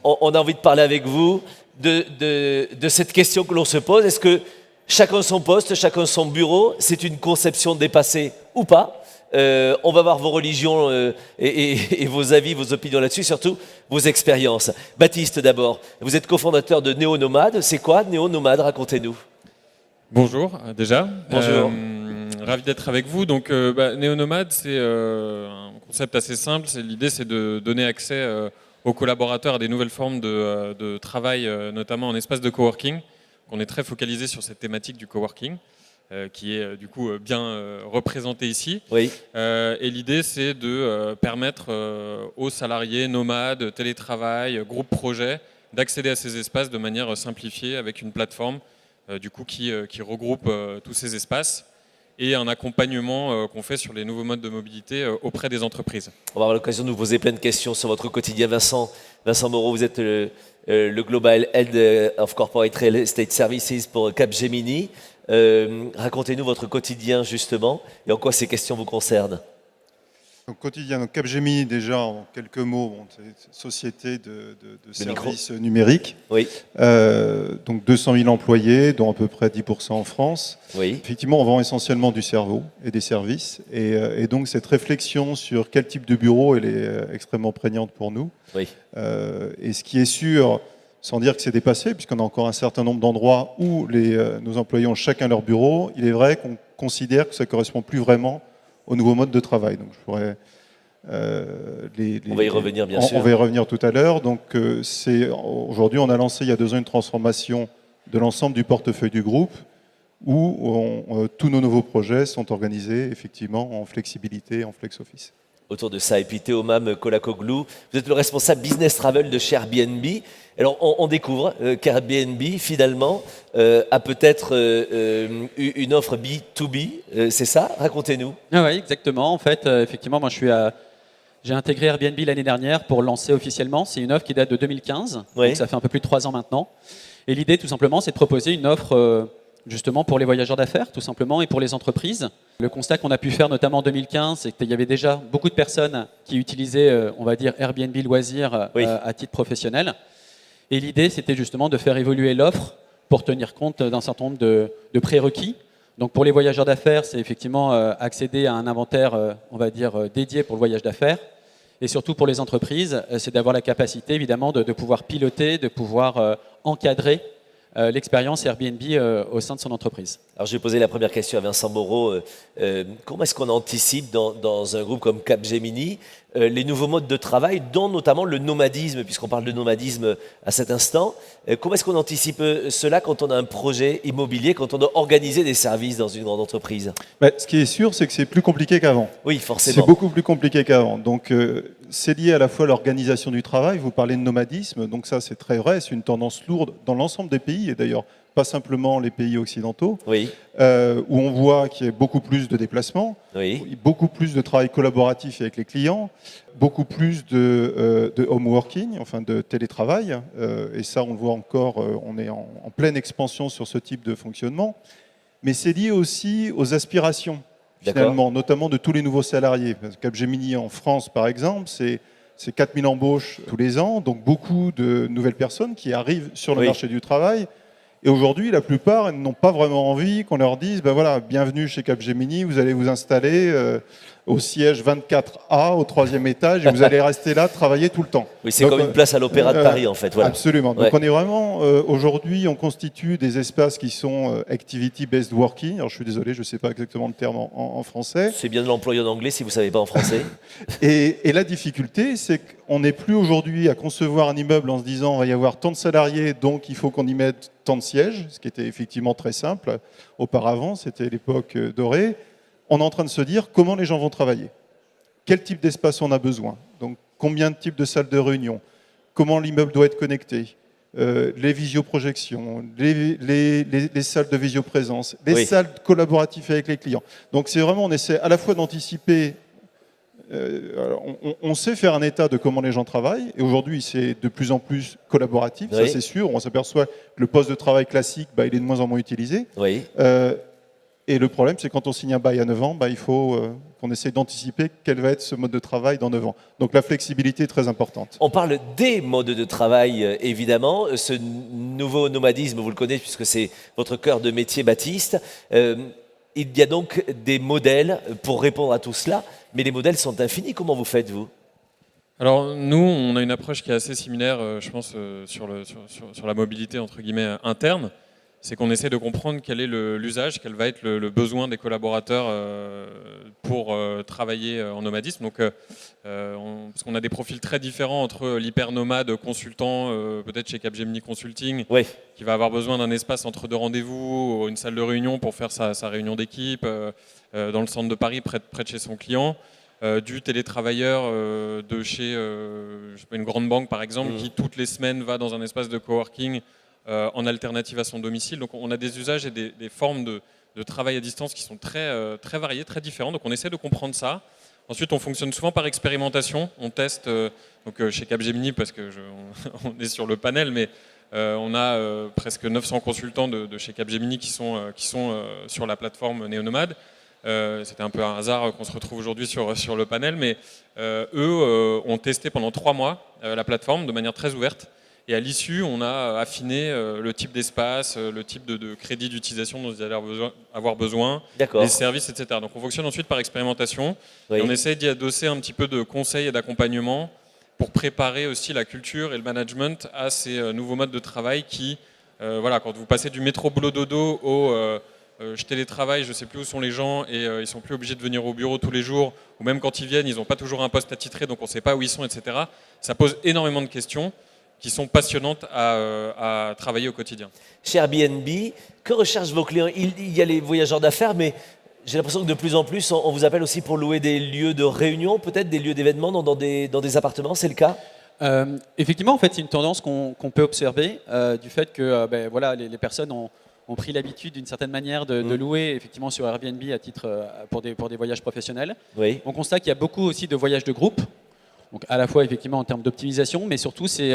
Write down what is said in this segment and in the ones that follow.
on a envie de parler avec vous de cette question que l'on se pose. Est-ce que chacun son poste, chacun son bureau, c'est une conception dépassée ou pas? On va voir vos religions et vos avis, vos opinions là-dessus, surtout vos expériences. Baptiste d'abord, vous êtes cofondateur de Néo Nomade. C'est quoi Néo Nomade? Racontez-nous. Bonjour déjà. Bonjour. Ravi d'être avec vous. Donc Néo Nomade, c'est un concept assez simple. L'idée c'est de donner accès aux collaborateurs à des nouvelles formes de travail, notamment en espace de coworking. On est très focalisé sur cette thématique du coworking. Qui est du coup bien représenté ici. Oui. Et l'idée, c'est de permettre aux salariés, nomades, télétravail, groupes projets, d'accéder à ces espaces de manière simplifiée avec une plateforme du coup, qui regroupe tous ces espaces et un accompagnement qu'on fait sur les nouveaux modes de mobilité auprès des entreprises. On va avoir l'occasion de vous poser plein de questions sur votre quotidien. Vincent Moreau, vous êtes le Global Head of Corporate Real Estate Services pour Capgemini. Racontez-nous votre quotidien justement et en quoi ces questions vous concernent. Donc, quotidien, donc Capgemini déjà en quelques mots, c'est une société de services numériques. Oui. Donc 200 000 employés, dont à peu près 10% en France. Oui. Effectivement, on vend essentiellement du cerveau et des services. Et donc cette réflexion sur quel type de bureau, elle est extrêmement prégnante pour nous. Oui. Et ce qui est sûr, sans dire que c'est dépassé, puisqu'on a encore un certain nombre d'endroits où nos employés ont chacun leur bureau, il est vrai qu'on considère que ça ne correspond plus vraiment au nouveau mode de travail. Donc, je pourrais, on va y revenir, bien sûr. On va y revenir tout à l'heure. Donc, aujourd'hui, on a lancé il y a 2 ans une transformation de l'ensemble du portefeuille du groupe, où tous nos nouveaux projets sont organisés effectivement en flexibilité, en flex office. Autour de ça. Et puis Théomam Kolakoglou, vous êtes le responsable business travel de chez Airbnb. Alors on découvre qu'Airbnb finalement a peut-être une offre B2B, c'est ça? Racontez-nous. Ah oui, exactement. En fait, effectivement, moi j'ai intégré Airbnb l'année dernière pour lancer officiellement. C'est une offre qui date de 2015, oui. Donc ça fait un peu plus de 3 ans maintenant. Et l'idée tout simplement, c'est de proposer une offre justement pour les voyageurs d'affaires, tout simplement, et pour les entreprises. Le constat qu'on a pu faire, notamment en 2015, c'est qu'il y avait déjà beaucoup de personnes qui utilisaient, on va dire, Airbnb loisirs oui. À titre professionnel. Et l'idée, c'était justement de faire évoluer l'offre pour tenir compte d'un certain nombre de prérequis. Donc pour les voyageurs d'affaires, c'est effectivement accéder à un inventaire, on va dire, dédié pour le voyage d'affaires. Et surtout pour les entreprises, c'est d'avoir la capacité, évidemment, de pouvoir piloter, de pouvoir encadrer l'expérience Airbnb au sein de son entreprise. Alors je vais poser la première question à Vincent Moreau. Comment est-ce qu'on anticipe dans un groupe comme Capgemini les nouveaux modes de travail, dont notamment le nomadisme, puisqu'on parle de nomadisme à cet instant. Comment est-ce qu'on anticipe cela quand on a un projet immobilier, quand on doit organiser des services dans une grande entreprise? Ce qui est sûr, c'est que c'est plus compliqué qu'avant. Oui, forcément. C'est beaucoup plus compliqué qu'avant. Donc, c'est lié à la fois à l'organisation du travail. Vous parlez de nomadisme, donc ça, c'est très vrai. C'est une tendance lourde dans l'ensemble des pays, et d'ailleurs pas simplement les pays occidentaux, oui. Où on voit qu'il y a beaucoup plus de déplacements, oui. beaucoup plus de travail collaboratif avec les clients, beaucoup plus de home working, enfin de télétravail. Et ça, on le voit encore, on est en pleine expansion sur ce type de fonctionnement. Mais c'est lié aussi aux aspirations, finalement, notamment de tous les nouveaux salariés. Capgemini en France, par exemple, c'est 4000 embauches tous les ans, donc beaucoup de nouvelles personnes qui arrivent sur le marché du travail. Et aujourd'hui, la plupart n'ont pas vraiment envie qu'on leur dise voilà, bienvenue chez Capgemini, vous allez vous installer au siège 24A, au 3e étage, et vous allez rester là, travailler tout le temps. Oui, c'est comme une place à l'Opéra de Paris, en fait. Voilà. Absolument. Donc on est vraiment, aujourd'hui, on constitue des espaces qui sont activity-based working. Alors je suis désolé, je ne sais pas exactement le terme en français. C'est bien de l'employer en anglais si vous ne savez pas en français. Et la difficulté, c'est qu'on n'est plus aujourd'hui à concevoir un immeuble en se disant il va y avoir tant de salariés, donc il faut qu'on y mette tant de sièges, ce qui était effectivement très simple. Auparavant, c'était l'époque dorée. On est en train de se dire comment les gens vont travailler. Quel type d'espace on a besoin. Donc, combien de types de salles de réunion. Comment l'immeuble doit être connecté. Les visioprojections, les salles de visioprésence, les salles collaboratives avec les clients. Donc, c'est vraiment, on essaie à la fois d'anticiper. On sait faire un état de comment les gens travaillent, et aujourd'hui c'est de plus en plus collaboratif, ça c'est sûr. On s'aperçoit que le poste de travail classique, il est de moins en moins utilisé. Et le problème, c'est quand on signe un bail à 9 ans, il faut qu'on essaie d'anticiper quel va être ce mode de travail dans 9 ans. Donc la flexibilité est très importante. On parle des modes de travail, évidemment. Ce nouveau nomadisme, vous le connaissez puisque c'est votre cœur de métier, Baptiste. Il y a donc des modèles pour répondre à tout cela, mais les modèles sont infinis. Comment vous faites, vous ? Alors nous, on a une approche qui est assez similaire, je pense, sur la mobilité entre guillemets interne. C'est qu'on essaie de comprendre quel est l'usage, quel va être le besoin des collaborateurs pour travailler en nomadisme. Donc, parce qu'on a des profils très différents entre l'hyper-nomade consultant, peut-être chez Capgemini Consulting, Oui. qui va avoir besoin d'un espace entre deux rendez-vous, ou une salle de réunion pour faire sa réunion d'équipe, dans le centre de Paris, près de chez son client. Du télétravailleur de chez je sais pas, une grande banque par exemple, qui toutes les semaines va dans un espace de coworking en alternative à son domicile. Donc on a des usages et des formes de travail à distance qui sont très variées, très différentes. Donc on essaie de comprendre ça. Ensuite on fonctionne souvent par expérimentation. On teste chez Capgemini parce que on est sur le panel, mais on a presque 900 consultants de chez Capgemini qui sont sur la plateforme Néonomade. C'était un peu un hasard qu'on se retrouve aujourd'hui sur le panel, mais eux ont testé pendant 3 mois la plateforme de manière très ouverte. Et à l'issue, on a affiné le type d'espace, le type de crédit d'utilisation dont ils allaient avoir besoin, les services, etc. Donc on fonctionne ensuite par expérimentation. Oui. Et on essaie d'y adosser un petit peu de conseils et d'accompagnement pour préparer aussi la culture et le management à ces nouveaux modes de travail qui, quand vous passez du métro boulot dodo au je télétravaille, je ne sais plus où sont les gens et ils ne sont plus obligés de venir au bureau tous les jours, ou même quand ils viennent, ils n'ont pas toujours un poste attitré, donc on ne sait pas où ils sont, etc. Ça pose énormément de questions qui sont passionnantes à travailler au quotidien. Chez Airbnb, que recherchent vos clients ? Il y a les voyageurs d'affaires, mais j'ai l'impression que de plus en plus, on vous appelle aussi pour louer des lieux de réunion, peut-être des lieux d'événements dans des appartements, c'est le cas ? Effectivement, en fait, c'est une tendance qu'on peut observer du fait que les personnes ont pris l'habitude d'une certaine manière de louer effectivement sur Airbnb à titre pour des voyages professionnels. Oui. On constate qu'il y a beaucoup aussi de voyages de groupe, donc à la fois effectivement en termes d'optimisation, mais surtout c'est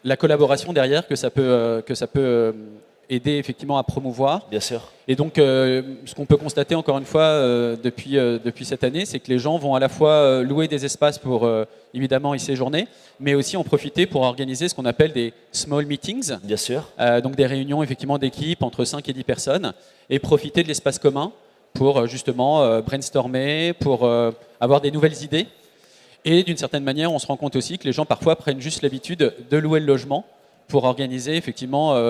la collaboration derrière que ça peut aider effectivement à promouvoir. Bien sûr. Et donc ce qu'on peut constater encore une fois depuis cette année, c'est que les gens vont à la fois louer des espaces pour évidemment y séjourner, mais aussi en profiter pour organiser ce qu'on appelle des small meetings. Bien sûr. Donc des réunions effectivement d'équipe entre 5 et 10 personnes et profiter de l'espace commun pour justement brainstormer, pour avoir des nouvelles idées. Et d'une certaine manière, on se rend compte aussi que les gens parfois prennent juste l'habitude de louer le logement pour organiser effectivement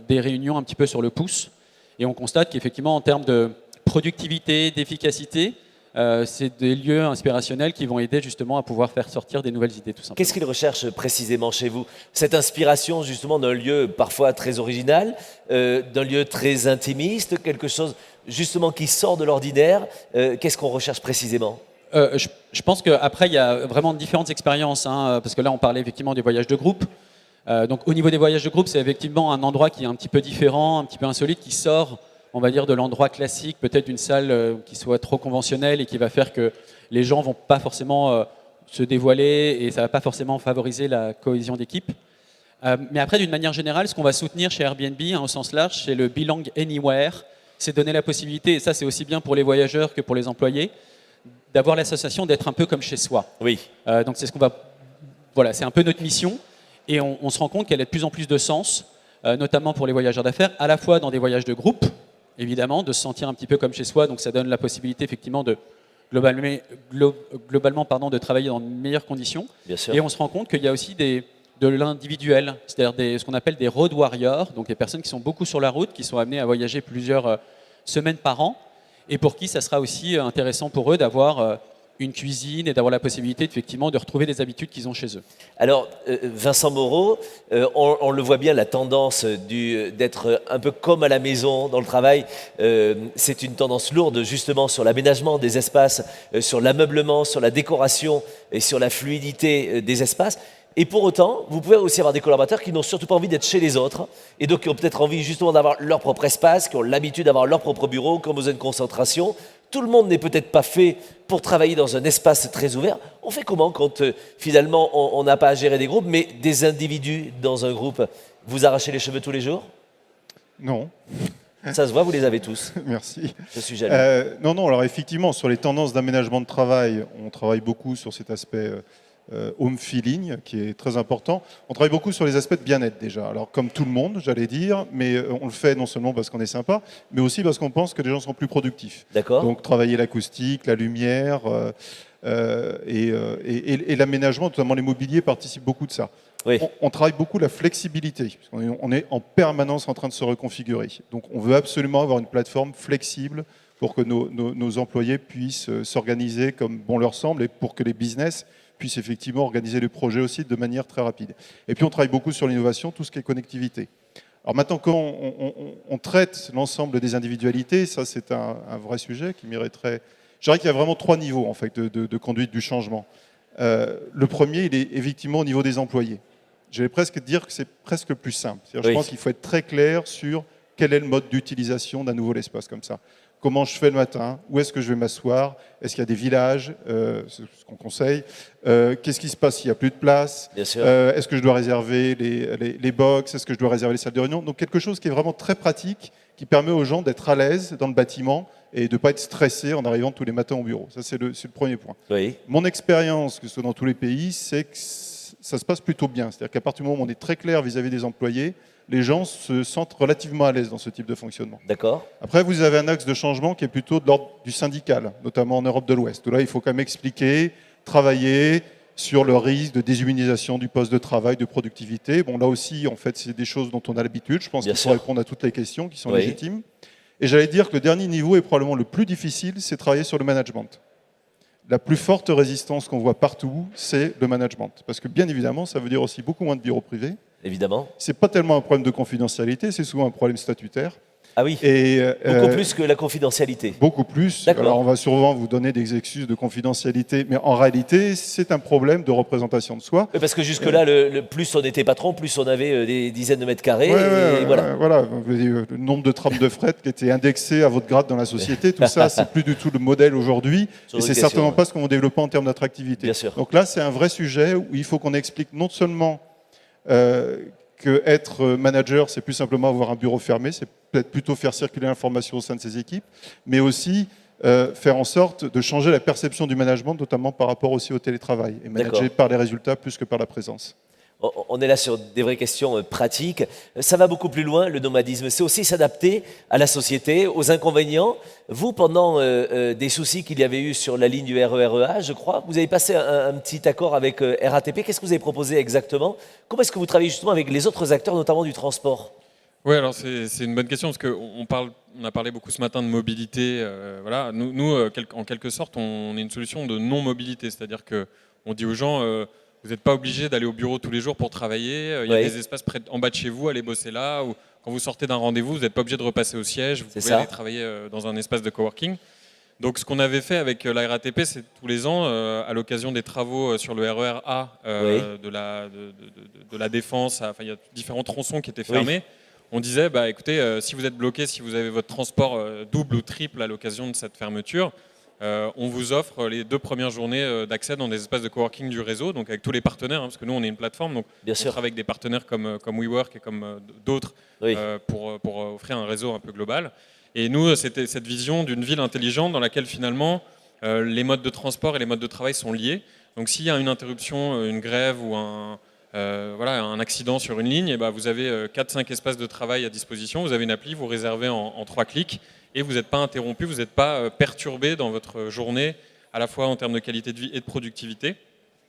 des réunions un petit peu sur le pouce. Et on constate qu'effectivement en termes de productivité, d'efficacité, c'est des lieux inspirationnels qui vont aider justement à pouvoir faire sortir des nouvelles idées tout simplement. Qu'est-ce qu'ils recherchent précisément chez vous ? Cette inspiration justement d'un lieu parfois très original, d'un lieu très intimiste, quelque chose justement qui sort de l'ordinaire. Qu'est-ce qu'on recherche précisément ? Je pense qu'après il y a vraiment différentes expériences, parce que là on parlait effectivement des voyages de groupe. Donc au niveau des voyages de groupe, c'est effectivement un endroit qui est un petit peu différent, un petit peu insolite, qui sort, on va dire, de l'endroit classique, peut-être d'une salle qui soit trop conventionnelle et qui va faire que les gens vont pas forcément se dévoiler et ça va pas forcément favoriser la cohésion d'équipe. Mais après, d'une manière générale, ce qu'on va soutenir chez Airbnb, au sens large, c'est le Belong Anywhere. C'est donner la possibilité, et ça c'est aussi bien pour les voyageurs que pour les employés, d'avoir l'association d'être un peu comme chez soi. Oui. Donc c'est ce qu'on va, voilà, c'est un peu notre mission. Et on se rend compte qu'elle a de plus en plus de sens, notamment pour les voyageurs d'affaires, à la fois dans des voyages de groupe, évidemment, de se sentir un petit peu comme chez soi. Donc ça donne la possibilité effectivement de globalement de travailler dans de meilleures conditions. Bien sûr. Et on se rend compte qu'il y a aussi de l'individuel, c'est-à-dire ce qu'on appelle des road warriors, donc des personnes qui sont beaucoup sur la route, qui sont amenées à voyager plusieurs semaines par an, et pour qui ça sera aussi intéressant pour eux d'avoir une cuisine et d'avoir la possibilité effectivement de retrouver des habitudes qu'ils ont chez eux. Alors Vincent Moreau, on le voit bien, la tendance d'être un peu comme à la maison dans le travail, c'est une tendance lourde justement sur l'aménagement des espaces, sur l'ameublement, sur la décoration et sur la fluidité des espaces. Et pour autant, vous pouvez aussi avoir des collaborateurs qui n'ont surtout pas envie d'être chez les autres et donc qui ont peut-être envie justement d'avoir leur propre espace, qui ont l'habitude d'avoir leur propre bureau, qui ont besoin de concentration. Tout le monde n'est peut-être pas fait pour travailler dans un espace très ouvert. On fait comment quand finalement on n'a pas à gérer des groupes, mais des individus dans un groupe? Vous arrachez les cheveux tous les jours? Non. Ça se voit, vous les avez tous. Merci. Je suis jaloux. Non, alors effectivement, sur les tendances d'aménagement de travail, on travaille beaucoup sur cet aspect home feeling, qui est très important. On travaille beaucoup sur les aspects de bien-être déjà. Alors comme tout le monde, j'allais dire, mais on le fait non seulement parce qu'on est sympa, mais aussi parce qu'on pense que les gens sont plus productifs. D'accord. Donc travailler l'acoustique, la lumière et l'aménagement, notamment les mobiliers, participent beaucoup de ça. Oui. On travaille beaucoup la flexibilité. On est en permanence en train de se reconfigurer. Donc on veut absolument avoir une plateforme flexible pour que nos employés puissent s'organiser comme bon leur semble et pour que les business puissent effectivement organiser les projets aussi de manière très rapide. Et puis on travaille beaucoup sur l'innovation, tout ce qui est connectivité. Alors maintenant, comment on traite l'ensemble des individualités, ça c'est un vrai sujet qui mériterait... Je dirais qu'il y a vraiment 3 niveaux en fait, de conduite du changement. Le premier, il est effectivement au niveau des employés. Je vais presque dire que c'est presque plus simple. Oui. Je pense qu'il faut être très clair sur quel est le mode d'utilisation d'un nouveau espace comme ça. Comment je fais le matin? Où est-ce que je vais m'asseoir? Est-ce qu'il y a des villages? C'est ce qu'on conseille. Qu'est-ce qui se passe s'il n'y a plus de place? Est-ce que je dois réserver les box? Est-ce que je dois réserver les salles de réunion? Donc quelque chose qui est vraiment très pratique, qui permet aux gens d'être à l'aise dans le bâtiment et de ne pas être stressés en arrivant tous les matins au bureau. Ça, c'est le premier point. Oui. Mon expérience, que ce soit dans tous les pays, c'est que ça se passe plutôt bien. C'est-à-dire qu'à partir du moment où on est très clair vis-à-vis des employés, les gens se sentent relativement à l'aise dans ce type de fonctionnement. D'accord. Après, vous avez un axe de changement qui est plutôt de l'ordre du syndical, notamment en Europe de l'Ouest. Là, il faut quand même expliquer, travailler sur le risque de déshumanisation du poste de travail, de productivité. Bon, là aussi, en fait, c'est des choses dont on a l'habitude. Je pense qu'il faut répondre à toutes les questions qui sont légitimes. Et j'allais dire que le dernier niveau est probablement le plus difficile, c'est travailler sur le management. La plus forte résistance qu'on voit partout, c'est le management. Parce que bien évidemment, ça veut dire aussi beaucoup moins de bureaux privés. Évidemment. Ce n'est pas tellement un problème de confidentialité, c'est souvent un problème statutaire. Ah oui, beaucoup plus que la confidentialité. Beaucoup plus. Alors on va souvent vous donner des excuses de confidentialité, mais en réalité, c'est un problème de représentation de soi. Oui, parce que jusque-là, le plus on était patron, plus on avait des dizaines de mètres carrés. Voilà. Le nombre de trames de fret qui étaient indexées à votre grade dans la société, tout ça, c'est plus du tout le modèle aujourd'hui. Et c'est certainement pas ce qu'on va développer en termes d'attractivité. Bien sûr. Donc là, c'est un vrai sujet où il faut qu'on explique non seulement qu'être manager, c'est plus simplement avoir un bureau fermé, c'est peut-être plutôt faire circuler l'information au sein de ses équipes, mais aussi faire en sorte de changer la perception du management, notamment par rapport aussi au télétravail, et manager par les résultats plus que par la présence. On est là sur des vraies questions pratiques. Ça va beaucoup plus loin, le nomadisme. C'est aussi s'adapter à la société, aux inconvénients. Vous, pendant des soucis qu'il y avait eu sur la ligne du RER-EA, je crois, vous avez passé un petit accord avec RATP. Qu'est-ce que vous avez proposé exactement? Comment est-ce que vous travaillez justement avec les autres acteurs, notamment du transport? Oui, alors c'est une bonne question parce qu'on a parlé beaucoup ce matin de mobilité. Voilà. Nous, en quelque sorte, on est une solution de non-mobilité. C'est-à-dire qu'on dit aux gens... vous n'êtes pas obligé d'aller au bureau tous les jours pour travailler. Il y a des espaces près en bas de chez vous, allez bosser là. Ou quand vous sortez d'un rendez-vous, vous n'êtes pas obligé de repasser au siège. Vous pouvez aller travailler dans un espace de coworking. Donc ce qu'on avait fait avec la RATP, c'est tous les ans, à l'occasion des travaux sur le RER A de la Défense, il y a différents tronçons qui étaient fermés. On disait, écoutez, si vous êtes bloqué, si vous avez votre transport double ou triple à l'occasion de cette fermeture, on vous offre les 2 premières journées d'accès dans des espaces de coworking du réseau, donc avec tous les partenaires, parce que nous on est une plateforme, donc on travaille avec des partenaires comme WeWork et comme d'autres pour offrir un réseau un peu global. Et nous, c'était cette vision d'une ville intelligente dans laquelle finalement les modes de transport et les modes de travail sont liés. Donc s'il y a une interruption, une grève ou un accident sur une ligne, vous avez 4-5 espaces de travail à disposition, vous avez une appli, vous réservez en 3 clics. Et vous n'êtes pas interrompu, vous n'êtes pas perturbé dans votre journée, à la fois en termes de qualité de vie et de productivité.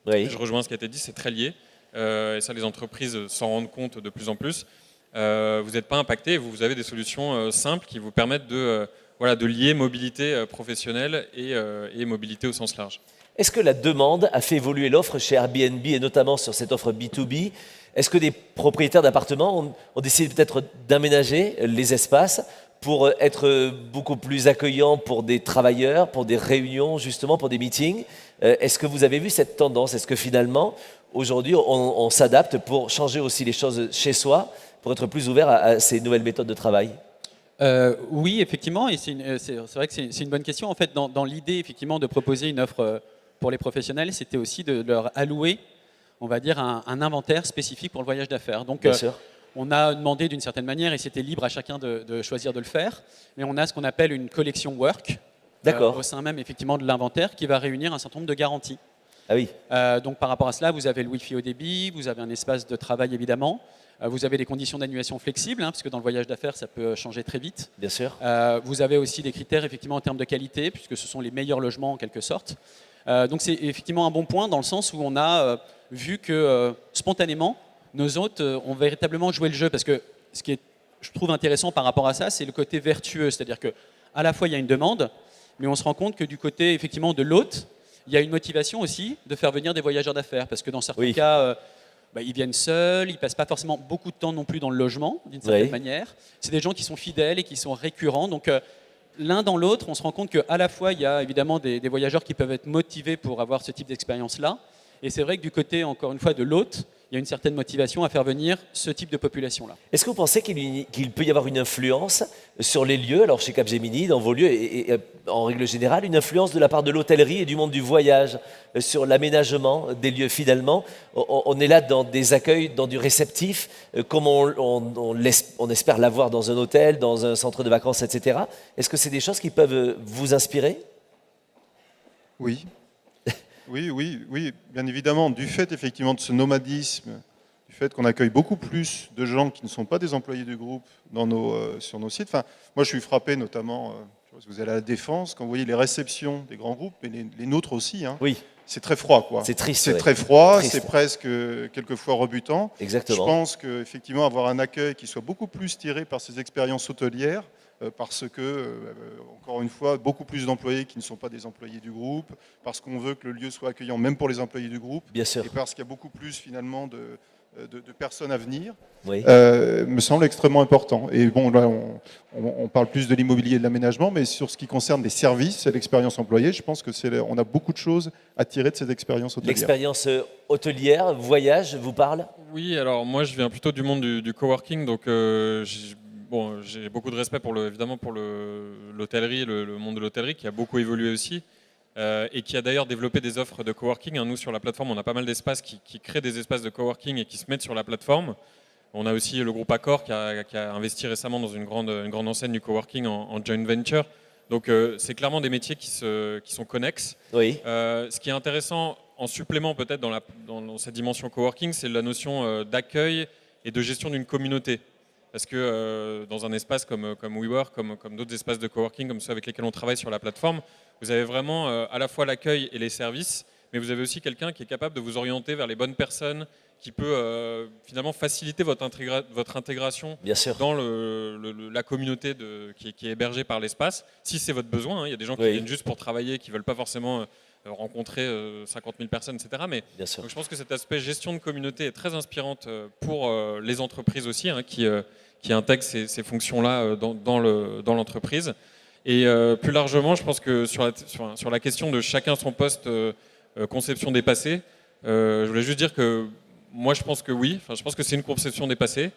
Je rejoins ce qui a été dit, c'est très lié. Et ça, les entreprises s'en rendent compte de plus en plus. Vous n'êtes pas impacté, vous avez des solutions simples qui vous permettent de lier mobilité professionnelle et mobilité au sens large. Est-ce que la demande a fait évoluer l'offre chez Airbnb, et notamment sur cette offre B2B? Est-ce que des propriétaires d'appartements ont décidé peut-être d'aménager les espaces pour être beaucoup plus accueillant pour des travailleurs, pour des réunions, justement, pour des meetings? Est-ce que vous avez vu cette tendance? Est-ce que finalement, aujourd'hui, on s'adapte pour changer aussi les choses chez soi, pour être plus ouvert à ces nouvelles méthodes de travail? Oui, effectivement, et c'est vrai que c'est une bonne question. En fait, dans l'idée, effectivement, de proposer une offre pour les professionnels, c'était aussi de leur allouer, on va dire, un inventaire spécifique pour le voyage d'affaires. Donc, bien sûr. on a demandé d'une certaine manière, et c'était libre à chacun de choisir de le faire, mais on a ce qu'on appelle une collection work D'accord. au sein même effectivement de l'inventaire qui va réunir un certain nombre de garanties. Ah oui, Donc par rapport à cela, vous avez le Wi-Fi haut débit, vous avez un espace de travail évidemment, vous avez des conditions d'annulation flexibles, parce que dans le voyage d'affaires, ça peut changer très vite. bien sûr. Vous avez aussi des critères effectivement en termes de qualité, puisque ce sont les meilleurs logements en quelque sorte. Donc c'est effectivement un bon point dans le sens où on a vu que spontanément, nos hôtes ont véritablement joué le jeu. Parce que ce qui est, je trouve intéressant par rapport à ça, c'est le côté vertueux. C'est-à-dire qu'à la fois, il y a une demande, mais on se rend compte que du côté effectivement de l'hôte, il y a une motivation aussi de faire venir des voyageurs d'affaires. Parce que dans certains cas, ils viennent seuls, ils ne passent pas forcément beaucoup de temps non plus dans le logement, d'une certaine manière. C'est des gens qui sont fidèles et qui sont récurrents. Donc l'un dans l'autre, on se rend compte qu'à la fois, il y a évidemment des voyageurs qui peuvent être motivés pour avoir ce type d'expérience-là. Et c'est vrai que du côté, encore une fois, de l'hôte, il y a une certaine motivation à faire venir ce type de population-là. Est-ce que vous pensez qu'il peut y avoir une influence sur les lieux, alors chez Capgemini, dans vos lieux, et en règle générale, une influence de la part de l'hôtellerie et du monde du voyage sur l'aménagement des lieux finalement? On est là dans des accueils, dans du réceptif, comme on espère l'avoir dans un hôtel, dans un centre de vacances, etc. Est-ce que c'est des choses qui peuvent vous inspirer? Oui. Oui, bien évidemment, du fait effectivement de ce nomadisme, du fait qu'on accueille beaucoup plus de gens qui ne sont pas des employés du groupe sur nos sites. Enfin, moi, je suis frappé notamment, vous allez à la Défense, quand vous voyez les réceptions des grands groupes, et les nôtres aussi, Oui, c'est très froid, quoi. c'est triste. C'est ouais. très froid, Triste. c'est presque quelquefois rebutant. Exactement. Je pense qu'effectivement, avoir un accueil qui soit beaucoup plus tiré par ces expériences hôtelières, parce que, encore une fois, beaucoup plus d'employés qui ne sont pas des employés du groupe, parce qu'on veut que le lieu soit accueillant même pour les employés du groupe, Bien sûr. et parce qu'il y a beaucoup plus finalement de personnes à venir, Oui. me semble extrêmement important. Et bon, là, on parle plus de l'immobilier et de l'aménagement, mais sur ce qui concerne les services et l'expérience employée, je pense on a beaucoup de choses à tirer de ces expériences hôtelières. L'expérience hôtelière, voyage, vous parle? Oui, alors moi je viens plutôt du monde du coworking, donc j'ai beaucoup de respect évidemment pour l'hôtellerie, le monde de l'hôtellerie qui a beaucoup évolué aussi et qui a d'ailleurs développé des offres de coworking. Nous sur la plateforme on a pas mal d'espaces qui créent des espaces de coworking et qui se mettent sur la plateforme. On a aussi le groupe Accor qui a investi récemment dans une grande enseigne du coworking en joint venture. Donc c'est clairement des métiers qui sont connexes. Oui. Ce qui est intéressant en supplément peut-être dans cette dimension coworking, c'est la notion d'accueil et de gestion d'une communauté. Parce que dans un espace comme WeWork, comme d'autres espaces de coworking, comme ceux avec lesquels on travaille sur la plateforme, vous avez vraiment à la fois l'accueil et les services, mais vous avez aussi quelqu'un qui est capable de vous orienter vers les bonnes personnes, qui peut finalement faciliter votre intégration Bien sûr. dans la communauté qui est hébergée par l'espace, si c'est votre besoin. Il y a des gens qui viennent juste pour travailler, qui ne veulent pas forcément rencontrer 50 000 personnes, etc. Mais Bien sûr. donc, je pense que cet aspect gestion de communauté est très inspirante pour les entreprises aussi, qui intègrent ces fonctions-là dans l'entreprise. Et plus largement, je pense que sur la question de chacun son poste, conception dépassée, je voulais juste dire que moi je pense que oui, je pense que c'est une conception dépassée.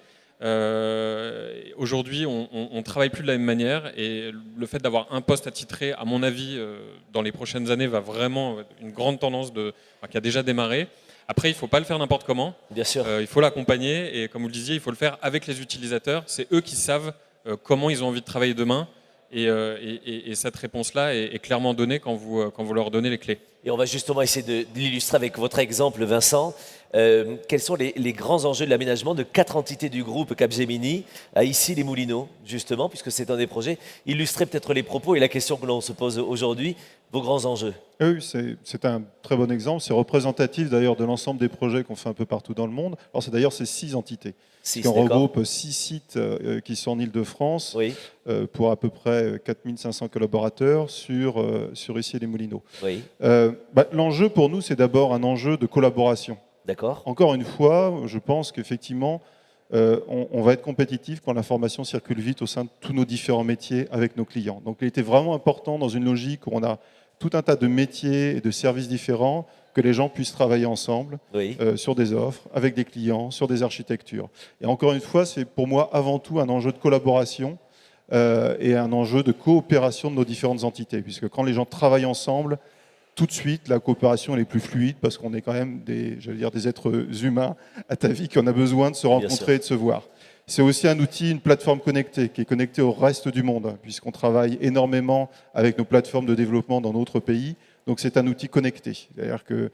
Aujourd'hui, on ne travaille plus de la même manière et le fait d'avoir un poste attitré, à mon avis, dans les prochaines années, va vraiment être une grande tendance qui a déjà démarré. Après, il ne faut pas le faire n'importe comment. Bien sûr. Il faut l'accompagner et comme vous le disiez, il faut le faire avec les utilisateurs. C'est eux qui savent comment ils ont envie de travailler demain. Et cette réponse-là est clairement donnée quand vous leur donnez les clés. Et on va justement essayer de l'illustrer avec votre exemple, Vincent. Quels sont les grands enjeux de l'aménagement de 4 entités du groupe Capgemini à Issy-les-Moulineaux, justement, puisque c'est un des projets? Illustrez peut-être les propos et la question que l'on se pose aujourd'hui, vos grands enjeux. Oui, c'est un très bon exemple. C'est représentatif d'ailleurs de l'ensemble des projets qu'on fait un peu partout dans le monde. Alors c'est d'ailleurs ces 6 entités. Six, On d'accord. regroupe 6 sites qui sont en Île-de-France Oui, pour à peu près 4500 collaborateurs sur Issy-les-Moulineaux. oui, L'enjeu pour nous, c'est d'abord un enjeu de collaboration. d'accord. Encore une fois, je pense qu'effectivement, on va être compétitif quand l'information circule vite au sein de tous nos différents métiers avec nos clients. Donc il était vraiment important dans une logique où on a tout un tas de métiers et de services différents, que les gens puissent travailler ensemble Oui, sur des offres, avec des clients, sur des architectures. Et encore une fois, c'est pour moi avant tout un enjeu de collaboration et un enjeu de coopération de nos différentes entités, puisque quand les gens travaillent ensemble, tout de suite, la coopération elle est plus fluide parce qu'on est quand même des êtres humains à ta vie qui en a besoin de se rencontrer et de se voir. C'est aussi un outil, une plateforme connectée, qui est connectée au reste du monde, puisqu'on travaille énormément avec nos plateformes de développement dans d'autres pays. Donc c'est un outil connecté. C'est-à-dire que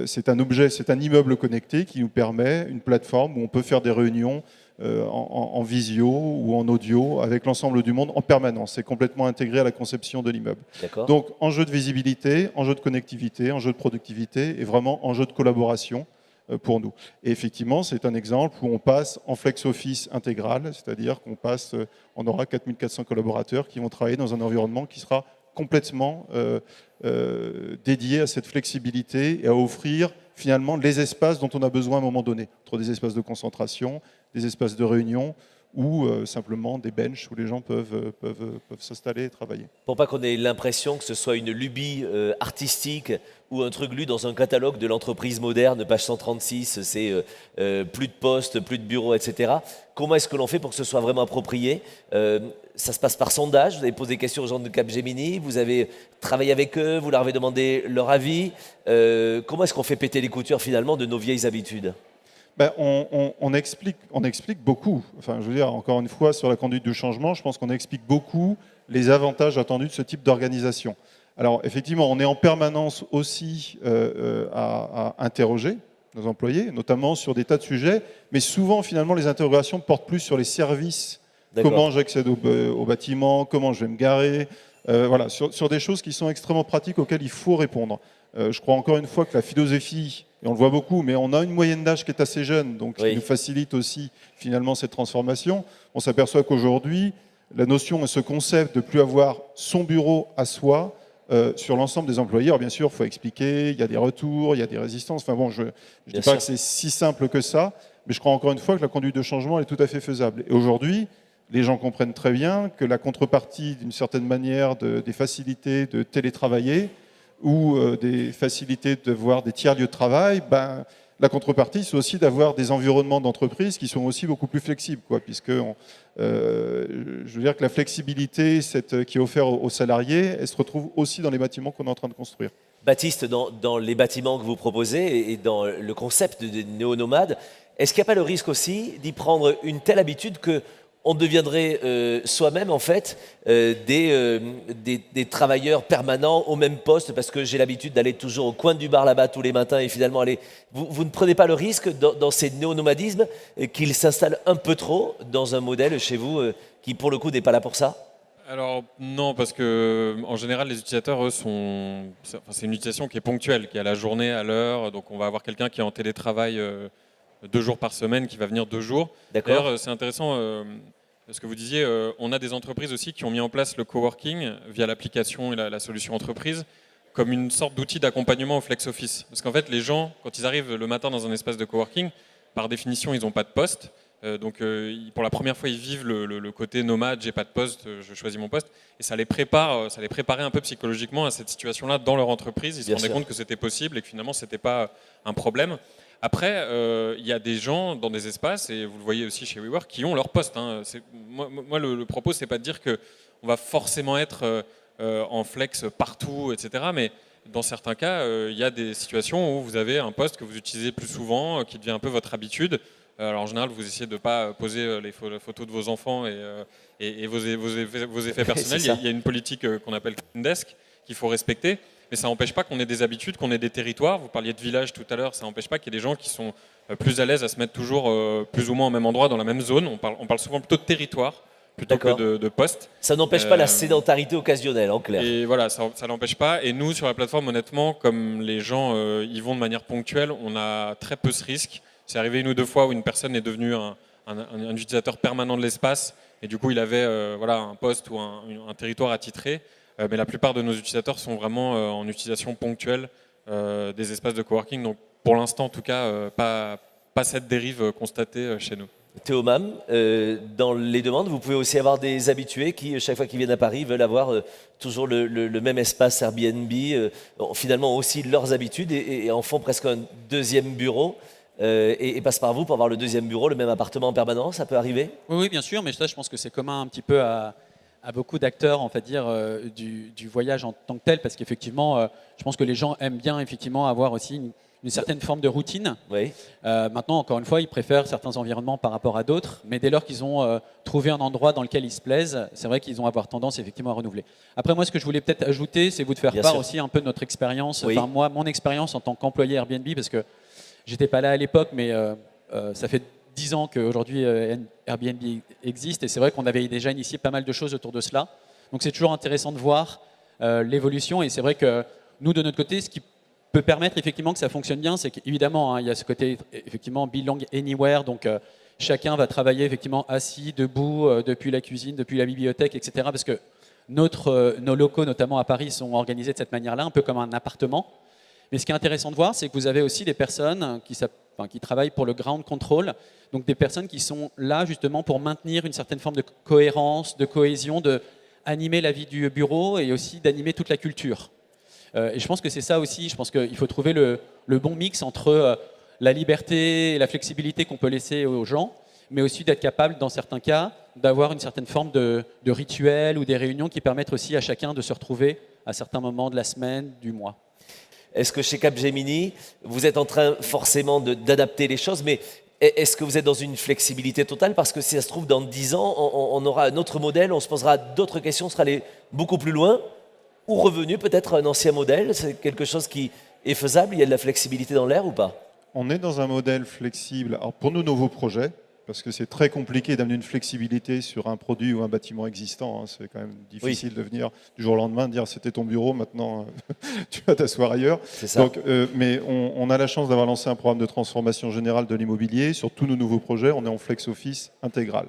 c'est un immeuble connecté qui nous permet une plateforme où on peut faire des réunions en visio ou en audio avec l'ensemble du monde en permanence. C'est complètement intégré à la conception de l'immeuble. Donc enjeu de visibilité, enjeu de connectivité, enjeu de productivité et vraiment enjeu de collaboration pour nous. Et effectivement, c'est un exemple où on passe en flex office intégral, c'est-à-dire on aura 4400 collaborateurs qui vont travailler dans un environnement qui sera complètement dédié à cette flexibilité et à offrir finalement les espaces dont on a besoin à un moment donné, entre des espaces de concentration, des espaces de réunion ou simplement des benches où les gens peuvent s'installer et travailler. Pour pas qu'on ait l'impression que ce soit une lubie artistique ou un truc lu dans un catalogue de l'entreprise moderne, page 136, c'est plus de postes, plus de bureaux, etc. Comment est-ce que l'on fait pour que ce soit vraiment approprié? Ça se passe par sondage, vous avez posé des questions aux gens de Capgemini, vous avez travaillé avec eux, vous leur avez demandé leur avis. Comment est-ce qu'on fait péter les coutures finalement de nos vieilles habitudes? On explique beaucoup. Enfin, je veux dire, encore une fois, sur la conduite du changement, je pense qu'on explique beaucoup les avantages attendus de ce type d'organisation. Alors, effectivement, on est en permanence aussi à interroger nos employés, notamment sur des tas de sujets, mais souvent, finalement, les interrogations portent plus sur les services. Comment j'accède au bâtiment, comment je vais me garer, voilà, sur des choses qui sont extrêmement pratiques auxquelles il faut répondre. Je crois encore une fois que la philosophie, et on le voit beaucoup, mais on a une moyenne d'âge qui est assez jeune, donc qui nous facilite aussi finalement cette transformation. On s'aperçoit qu'aujourd'hui, la notion et ce concept de ne plus avoir son bureau à soi sur l'ensemble des employés, alors bien sûr, il faut expliquer, il y a des retours, il y a des résistances. Enfin bon, je ne dis pas que c'est si simple que ça, mais je crois encore une fois que la conduite de changement est tout à fait faisable. Et aujourd'hui, les gens comprennent très bien que la contrepartie, d'une certaine manière, des facilités de télétravailler, ou des facilités de voir des tiers lieux de travail, la contrepartie, c'est aussi d'avoir des environnements d'entreprise qui sont aussi beaucoup plus flexibles, puisque je veux dire que la flexibilité qui est offerte aux salariés, elle se retrouve aussi dans les bâtiments qu'on est en train de construire. Baptiste, dans les bâtiments que vous proposez et dans le concept de néo-nomade, est-ce qu'il n'y a pas le risque aussi d'y prendre une telle habitude que on deviendrait soi-même en fait des travailleurs permanents au même poste parce que j'ai l'habitude d'aller toujours au coin du bar là-bas tous les matins et finalement vous ne prenez pas le risque dans ces néo-nomadismes qu'ils s'installent un peu trop dans un modèle chez vous qui pour le coup n'est pas là pour ça? Alors non, parce que en général les utilisateurs eux c'est une utilisation qui est ponctuelle, qui est à la journée, à l'heure, donc on va avoir quelqu'un qui est en télétravail 2 jours par semaine, qui va venir 2 jours. D'ailleurs, c'est intéressant ce que vous disiez, on a des entreprises aussi qui ont mis en place le coworking via l'application et la solution entreprise comme une sorte d'outil d'accompagnement au flex office. Parce qu'en fait, les gens, quand ils arrivent le matin dans un espace de coworking, par définition, ils n'ont pas de poste. Donc pour la première fois, ils vivent le côté nomade, j'ai pas de poste, je choisis mon poste. Et ça les préparait un peu psychologiquement à cette situation-là dans leur entreprise. Ils se rendaient compte que c'était possible et que finalement, c'était pas un problème. Après, il y a des gens dans des espaces, et vous le voyez aussi chez WeWork, qui ont leur poste. Moi, le propos, c'est pas de dire qu'on va forcément être en flex partout, etc. Mais dans certains cas, il y a des situations où vous avez un poste que vous utilisez plus souvent, qui devient un peu votre habitude. Alors en général, vous essayez de ne pas poser les photos de vos enfants et vos effets personnels. Il y a une politique qu'on appelle Clean Desk qu'il faut respecter. Mais ça n'empêche pas qu'on ait des habitudes, qu'on ait des territoires. Vous parliez de village tout à l'heure, ça n'empêche pas qu'il y ait des gens qui sont plus à l'aise à se mettre toujours plus ou moins au même endroit, dans la même zone. On parle souvent plutôt de territoire plutôt que de poste. Ça n'empêche pas la sédentarité occasionnelle, en clair. Et voilà, ça n'empêche pas. Et nous, sur la plateforme, honnêtement, comme les gens y vont de manière ponctuelle, on a très peu ce risque. C'est arrivé 1 ou 2 fois où une personne est devenue un utilisateur permanent de l'espace et du coup, il avait un poste ou un territoire attitré. Mais la plupart de nos utilisateurs sont vraiment en utilisation ponctuelle des espaces de coworking. Donc pour l'instant, en tout cas, pas cette dérive constatée chez nous. Théomam, dans les demandes, vous pouvez aussi avoir des habitués qui, chaque fois qu'ils viennent à Paris, veulent avoir toujours le même espace Airbnb, finalement aussi leurs habitudes et en font presque un deuxième bureau. Et passent par vous pour avoir le deuxième bureau, le même appartement en permanence, ça peut arriver? Oui, bien sûr, mais ça, je pense que c'est commun un petit peu à à beaucoup d'acteurs, on va dire, du voyage en tant que tel, parce qu'effectivement, je pense que les gens aiment bien effectivement avoir aussi une certaine forme de routine. Oui. Maintenant, encore une fois, ils préfèrent certains environnements par rapport à d'autres, mais dès lors qu'ils ont trouvé un endroit dans lequel ils se plaisent, c'est vrai qu'ils vont avoir tendance effectivement à renouveler. Après, moi, ce que je voulais peut-être ajouter, c'est vous de faire Bien part sûr. aussi un peu de notre expérience, Oui. enfin moi, mon expérience en tant qu'employé Airbnb, parce que j'étais pas là à l'époque, mais ça fait 10 ans qu'aujourd'hui Airbnb existe, et c'est vrai qu'on avait déjà initié pas mal de choses autour de cela. Donc c'est toujours intéressant de voir l'évolution, et c'est vrai que nous, de notre côté, ce qui peut permettre effectivement que ça fonctionne bien, c'est qu'évidemment, il y a ce côté effectivement belong anywhere, donc chacun va travailler effectivement assis, debout, depuis la cuisine, depuis la bibliothèque, etc. Parce que nos locaux, notamment à Paris, sont organisés de cette manière-là, un peu comme un appartement. Mais ce qui est intéressant de voir, c'est que vous avez aussi des personnes qui travaillent pour le ground control, donc des personnes qui sont là justement pour maintenir une certaine forme de cohérence, de cohésion, de animer la vie du bureau et aussi d'animer toute la culture. Et je pense que c'est ça aussi, je pense qu'il faut trouver le bon mix entre la liberté et la flexibilité qu'on peut laisser aux gens, mais aussi d'être capable, dans certains cas, d'avoir une certaine forme de rituel ou des réunions qui permettent aussi à chacun de se retrouver à certains moments de la semaine, du mois. Est-ce que chez Capgemini, vous êtes en train forcément d'adapter les choses, mais est-ce que vous êtes dans une flexibilité totale? Parce que si ça se trouve, dans 10 ans, on aura un autre modèle, on se posera d'autres questions, on sera allé beaucoup plus loin, ou revenu peut-être à un ancien modèle. C'est quelque chose qui est faisable, il y a de la flexibilité dans l'air ou pas? On est dans un modèle flexible. Alors pour nos nouveaux projets, parce que c'est très compliqué d'amener une flexibilité sur un produit ou un bâtiment existant. Hein. C'est quand même difficile de venir du jour au lendemain dire c'était ton bureau, maintenant tu vas t'asseoir ailleurs. C'est ça. Donc, mais on a la chance d'avoir lancé un programme de transformation générale de l'immobilier. Sur tous nos nouveaux projets, on est en flex office intégral.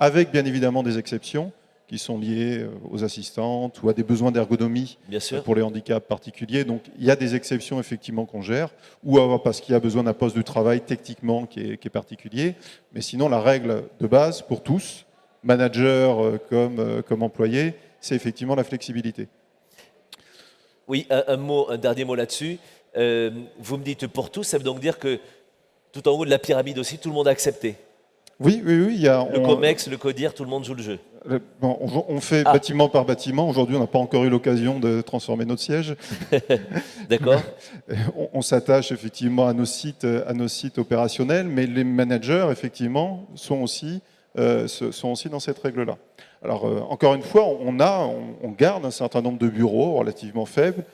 Avec bien évidemment des exceptions qui sont liées aux assistantes ou à des besoins d'ergonomie Bien sûr. pour les handicaps particuliers. Donc il y a des exceptions effectivement qu'on gère, ou parce qu'il y a besoin d'un poste de travail techniquement qui est particulier. Mais sinon, la règle de base pour tous, managers comme employés, c'est effectivement la flexibilité. Oui, un dernier mot là-dessus. Vous me dites pour tous, ça veut donc dire que tout en haut de la pyramide aussi, tout le monde a accepté. Oui. Il y a, Le COMEX, le CODIR, tout le monde joue le jeu. Bon, on fait bâtiment par bâtiment. Aujourd'hui, on n'a pas encore eu l'occasion de transformer notre siège. D'accord. On s'attache effectivement à nos sites opérationnels, mais les managers, effectivement, sont aussi dans cette règle-là. Alors, encore une fois, on garde un certain nombre de bureaux relativement faibles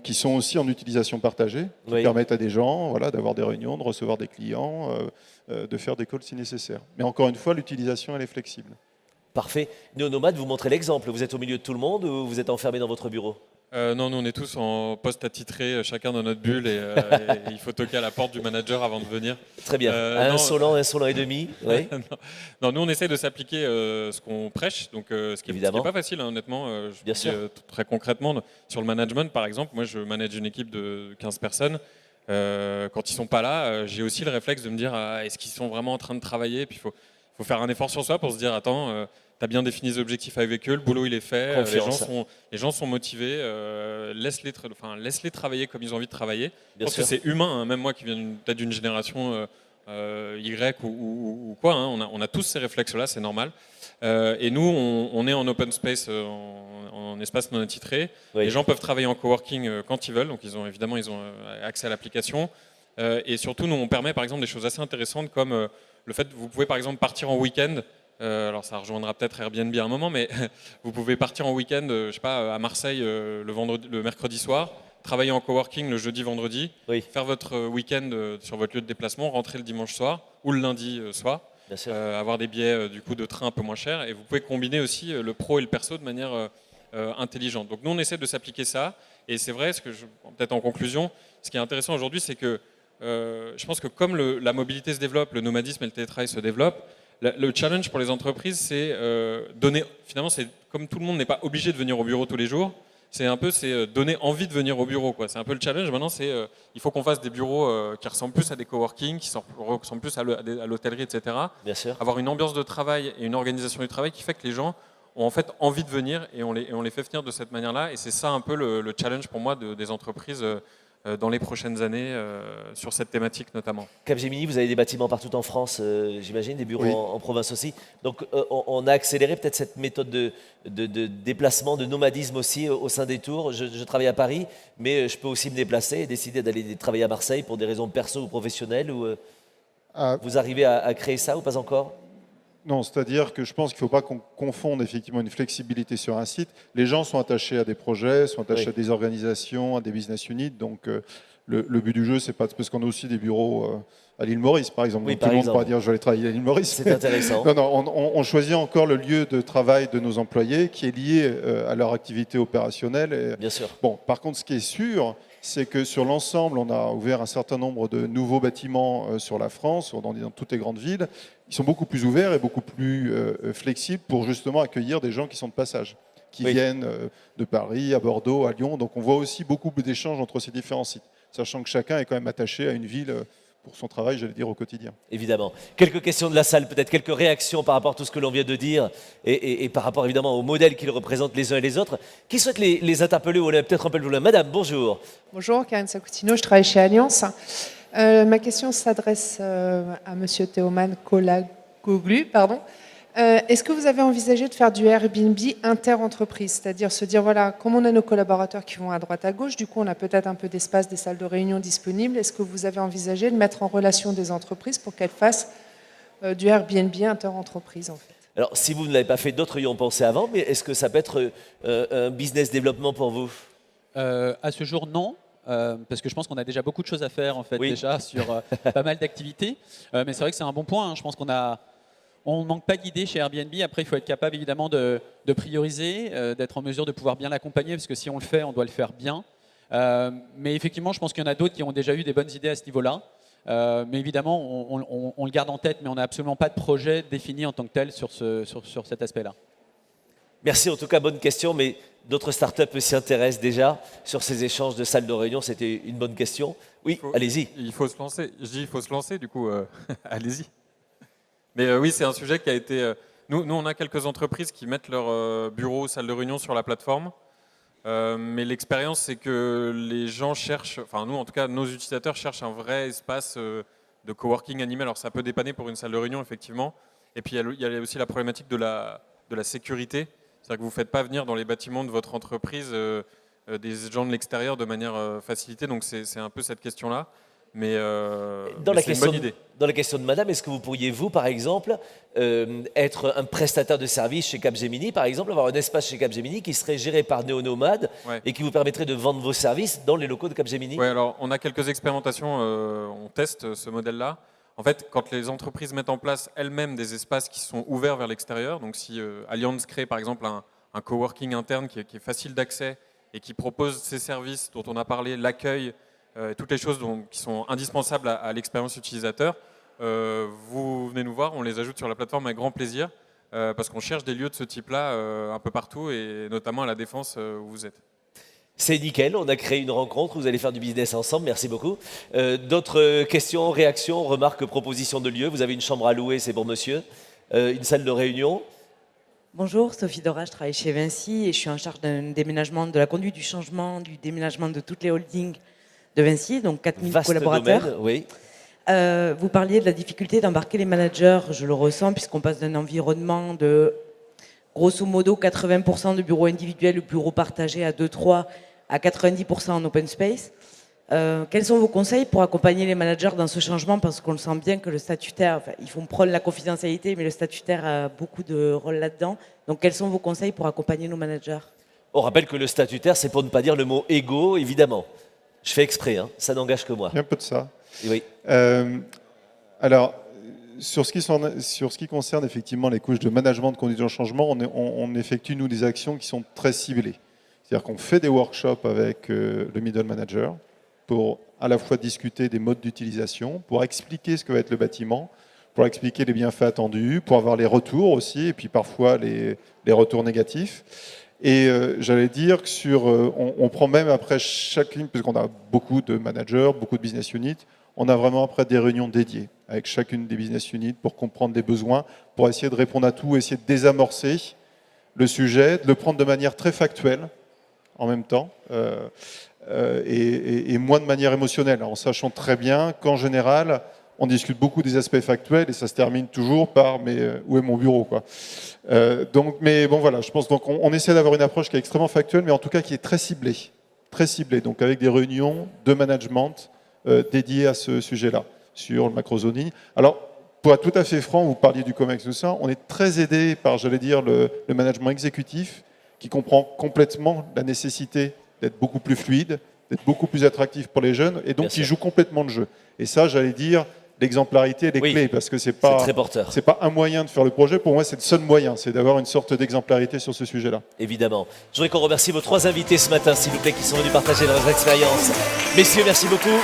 qui sont aussi en utilisation partagée, qui permettent à des gens d'avoir des réunions, de recevoir des clients, de faire des calls si nécessaire. Mais encore une fois, l'utilisation, elle est flexible. Parfait. Néo-nomade, vous montrez l'exemple. Vous êtes au milieu de tout le monde ou vous êtes enfermé dans votre bureau? Non, nous on est tous en poste attitré, chacun dans notre bulle, et il faut toquer à la porte du manager avant de venir. Très bien. Insolent et demi. Oui. Non, nous on essaie de s'appliquer ce qu'on prêche, donc ce qui n'est pas facile, hein, honnêtement. Bien sûr. Très concrètement, sur le management par exemple, moi je manage une équipe de 15 personnes. Quand ils sont pas là, j'ai aussi le réflexe de me dire est-ce qu'ils sont vraiment en train de travailler? Puis il faut faire un effort sur soi pour se dire attends, tu as bien défini les objectifs avec eux, le boulot il est fait, les gens sont motivés, laisse-les travailler comme ils ont envie de travailler. Je pense que c'est humain, hein, même moi qui viens peut-être d'une génération Y ou quoi, hein, on a tous ces réflexes-là, c'est normal. Et nous, on est en open space, en espace non attitré. Oui. Les gens peuvent travailler en coworking quand ils veulent, donc ils ont accès à l'application. Et surtout, nous, on permet par exemple des choses assez intéressantes comme le fait que vous pouvez par exemple partir en week-end. Alors ça rejoindra peut-être Airbnb à un moment, mais vous pouvez partir en week-end, je sais pas, à Marseille le mercredi soir, travailler en coworking le jeudi, vendredi, faire votre week-end sur votre lieu de déplacement, rentrer le dimanche soir ou le lundi soir. Avoir des billets du coup de train un peu moins chers, et vous pouvez combiner aussi le pro et le perso de manière intelligente. Donc nous on essaie de s'appliquer ça, et c'est vrai, peut-être en conclusion, ce qui est intéressant aujourd'hui, c'est que je pense que comme la mobilité se développe, le nomadisme et le télétravail se développent, le challenge pour les entreprises, c'est finalement, c'est comme tout le monde n'est pas obligé de venir au bureau tous les jours, c'est donner envie de venir au bureau, quoi. C'est un peu le challenge maintenant, il faut qu'on fasse des bureaux qui ressemblent plus à des coworking, qui ressemblent plus à l'hôtellerie, etc. Bien sûr. Avoir une ambiance de travail et une organisation du travail qui fait que les gens ont en fait envie de venir, et on les fait venir de cette manière-là, et c'est ça un peu le challenge pour moi des entreprises dans les prochaines années sur cette thématique notamment. Capgemini, vous avez des bâtiments partout en France, j'imagine, des bureaux Oui. en province aussi. Donc on a accéléré peut-être cette méthode de déplacement, de nomadisme aussi au sein des tours. Je travaille à Paris, mais je peux aussi me déplacer et décider d'aller travailler à Marseille pour des raisons perso ou professionnelles. Ou, Ah, vous arrivez à créer ça ou pas encore? non, c'est-à-dire que je pense qu'il ne faut pas qu'on confonde effectivement une flexibilité sur un site. Les gens sont attachés à des projets, sont attachés Oui. à des organisations, à des business units. Donc le but du jeu, c'est pas parce qu'on a aussi des bureaux à l'île Maurice, par exemple. Oui, Donc, par tout le monde exemple. pourra dire je vais aller travailler à l'île Maurice. C'est intéressant. Non, non, on choisit encore le lieu de travail de nos employés qui est lié à leur activité opérationnelle. Et, Bien sûr. bon, par contre, ce qui est sûr, c'est que sur l'ensemble, on a ouvert un certain nombre de nouveaux bâtiments sur la France, dans toutes les grandes villes. Ils sont beaucoup plus ouverts et beaucoup plus flexibles pour justement accueillir des gens qui sont de passage, qui Oui. viennent de Paris, à Bordeaux, à Lyon. Donc on voit aussi beaucoup d'échanges entre ces différents sites, sachant que chacun est quand même attaché à une ville pour son travail, j'allais dire, au quotidien. Évidemment. Quelques questions de la salle, peut-être quelques réactions par rapport à tout ce que l'on vient de dire et par rapport évidemment aux modèles qu'ils représentent les uns et les autres. Qui souhaite les interpeller ou on a peut-être un peu le problème? Madame, bonjour. Bonjour, Karine Sacoutino, je travaille chez Alliance. Ma question s'adresse à Monsieur Théoman Kolagoglu. Est-ce que vous avez envisagé de faire du Airbnb inter-entreprise, c'est-à-dire se dire, voilà, comme on a nos collaborateurs qui vont à droite à gauche, du coup on a peut-être un peu d'espace, des salles de réunion disponibles, est-ce que vous avez envisagé de mettre en relation des entreprises pour qu'elles fassent du Airbnb inter-entreprise en fait? Alors, si vous ne l'avez pas fait, d'autres y ont pensé avant, mais est-ce que ça peut être un business développement pour vous? À ce jour, non. Parce que je pense qu'on a déjà beaucoup de choses à faire en fait Oui. déjà sur pas mal d'activités. Mais c'est vrai que c'est un bon point. Hein. Je pense on ne manque pas d'idées chez Airbnb. Après, il faut être capable évidemment de prioriser, d'être en mesure de pouvoir bien l'accompagner, parce que si on le fait, on doit le faire bien. Mais effectivement, je pense qu'il y en a d'autres qui ont déjà eu des bonnes idées à ce niveau-là. Mais évidemment, on le garde en tête, mais on n'a absolument pas de projet défini en tant que tel sur cet aspect-là. Merci, en tout cas, bonne question, mais d'autres startups s'y intéressent déjà sur ces échanges de salles de réunion. C'était une bonne question. Oui, allez-y. Il faut se lancer. Je dis il faut se lancer, du coup, allez-y. Mais oui, c'est un sujet qui a été... Nous, on a quelques entreprises qui mettent leur bureau, salle de réunion sur la plateforme. Mais l'expérience, c'est que les gens cherchent, enfin nous en tout cas, nos utilisateurs cherchent un vrai espace de coworking animé. Alors ça peut dépanner pour une salle de réunion, effectivement. Et puis il y a aussi la problématique de la sécurité. C'est-à-dire que vous ne faites pas venir dans les bâtiments de votre entreprise des gens de l'extérieur de manière facilitée. Donc c'est un peu cette question-là. Mais, c'est une bonne idée. Dans la question de madame, est-ce que vous pourriez, vous, par exemple, être un prestataire de service chez Capgemini, par exemple, avoir un espace chez Capgemini qui serait géré par Néonomade et qui vous permettrait de vendre vos services dans les locaux de Capgemini? Oui, alors on a quelques expérimentations, on teste ce modèle-là. En fait, quand les entreprises mettent en place elles-mêmes des espaces qui sont ouverts vers l'extérieur, donc si Allianz crée par exemple un coworking interne qui est facile d'accès et qui propose ces services dont on a parlé, l'accueil, toutes les choses qui sont indispensables à l'expérience utilisateur, vous venez nous voir, on les ajoute sur la plateforme avec grand plaisir, parce qu'on cherche des lieux de ce type-là un peu partout, et notamment à La Défense où vous êtes. C'est nickel, on a créé une rencontre, vous allez faire du business ensemble, merci beaucoup. D'autres questions, réactions, remarques, propositions de lieu? Vous avez une chambre à louer, c'est pour monsieur, une salle de réunion? Bonjour, Sophie Dora, je travaille chez Vinci et je suis en charge d'un déménagement, de la conduite du changement, du déménagement de toutes les holdings de Vinci, donc 4000 Vaste collaborateurs. domaine, oui. Vous parliez de la difficulté d'embarquer les managers, je le ressens puisqu'on passe d'un environnement de grosso modo 80% de bureaux individuels ou bureaux partagés à 2-3 à 90% en open space. Quels sont vos conseils pour accompagner les managers dans ce changement? Parce qu'on le sent bien que le statutaire, enfin, ils font prône la confidentialité, mais le statutaire a beaucoup de rôle là-dedans. Donc quels sont vos conseils pour accompagner nos managers? On rappelle que le statutaire, c'est pour ne pas dire le mot égo, évidemment. Je fais exprès, hein, ça n'engage que moi. Il y a un peu de ça. Oui. Alors, sur ce qui concerne effectivement les couches de management de conduite du changement, on effectue, nous, des actions qui sont très ciblées. C'est-à-dire qu'on fait des workshops avec le middle manager pour à la fois discuter des modes d'utilisation, pour expliquer ce que va être le bâtiment, pour expliquer les bienfaits attendus, pour avoir les retours aussi, et puis parfois les retours négatifs. Et j'allais dire que on prend même après chacune, puisqu'on a beaucoup de managers, beaucoup de business units, on a vraiment après des réunions dédiées avec chacune des business units pour comprendre les besoins, pour essayer de répondre à tout, essayer de désamorcer le sujet, de le prendre de manière très factuelle en même temps, et moins de manière émotionnelle, en sachant très bien qu'en général, on discute beaucoup des aspects factuels et ça se termine toujours par « mais où est mon bureau ?» quoi. Mais bon voilà, je pense donc on essaie d'avoir une approche qui est extrêmement factuelle, mais en tout cas qui est très ciblée, donc avec des réunions de management dédiées à ce sujet-là, sur le macro-zoning. Alors, pour être tout à fait franc, vous parliez du COMEX, tout ça, on est très aidé par, j'allais dire, le management exécutif, qui comprend complètement la nécessité d'être beaucoup plus fluide, d'être beaucoup plus attractif pour les jeunes, et donc qui joue complètement le jeu. Et ça, j'allais dire, l'exemplarité, elle est clé, parce que c'est très porteur. C'est pas un moyen de faire le projet. Pour moi, c'est le seul moyen, c'est d'avoir une sorte d'exemplarité sur ce sujet-là. Évidemment. Je voudrais qu'on remercie vos 3 invités ce matin, s'il vous plaît, qui sont venus partager leurs expériences. Messieurs, merci beaucoup.